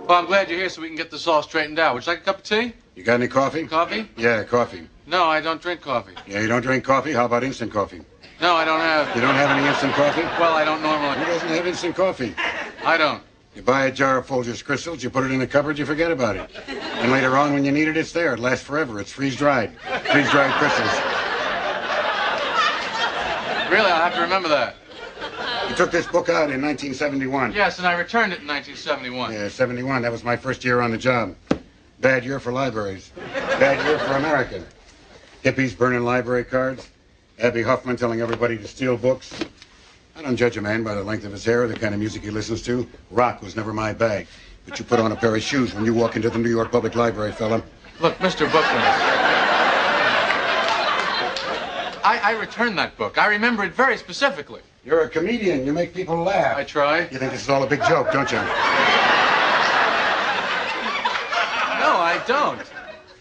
Well, I'm glad you're here so we can get this all straightened out. Would you like a cup of tea? You got any coffee? Coffee? Yeah, coffee. No, I don't drink coffee. Yeah, you don't drink coffee? How about instant coffee? No, I don't have... You don't have any instant coffee? Well, I don't normally... Who doesn't have instant coffee? I don't. You buy a jar of Folgers crystals, you put it in the cupboard, you forget about it. And later on, when you need it, it's there. It lasts forever. It's freeze-dried. Freeze-dried crystals. Really, I'll have to remember that. You took this book out in 1971. Yes, and I returned it in 1971. Yeah, 71. That was my first year on the job. Bad year for libraries. Bad year for America. Hippies burning library cards. Abby Huffman telling everybody to steal books. I don't judge a man by the length of his hair or the kind of music he listens to. Rock was never my bag. But you put on a pair of shoes when you walk into the New York Public Library, fella. Look, Mr. Bookman. I returned that book. I remember it very specifically. You're a comedian. You make people laugh. I try. You think this is all a big joke, don't you? No, I don't.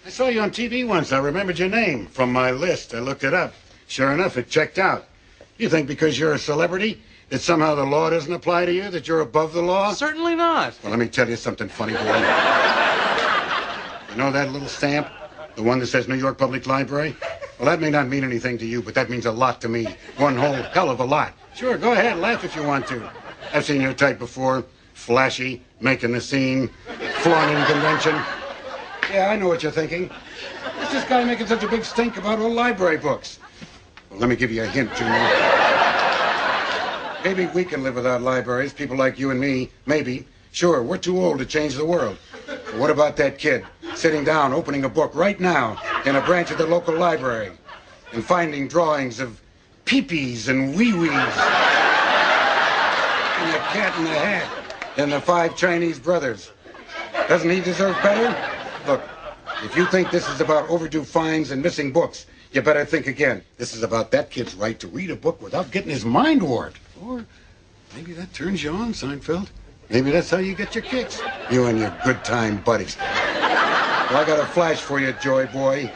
I saw you on TV once. I remembered your name from my list. I looked it up. Sure enough, it checked out. You think because you're a celebrity that somehow the law doesn't apply to you, that you're above the law? Certainly not. Well, let me tell you something funny, boy. You know that little stamp? The one that says New York Public Library? Well, that may not mean anything to you, but that means a lot to me. One whole hell of a lot. Sure, go ahead, laugh if you want to. I've seen your type before. Flashy, making the scene, flaunting convention. Yeah, I know what you're thinking. What's this guy making such a big stink about old library books? Well, let me give you a hint, Junior. Maybe we can live without libraries, people like you and me. Maybe. Sure, we're too old to change the world. But what about that kid sitting down, opening a book right now in a branch of the local library and finding drawings of peepees and wee-wees and the cat in the hat and the 5 Chinese brothers? Doesn't he deserve better? Look, if you think this is about overdue fines and missing books, you better think again. This is about that kid's right to read a book without getting his mind warped. Or maybe that turns you on, Seinfeld. Maybe that's how you get your kicks. You and your good time buddies. Well, I got a flash for you, Joy Boy.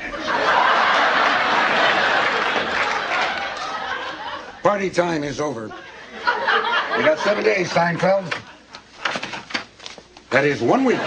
Party time is over. You got 7 days, Seinfeld. That is 1 week.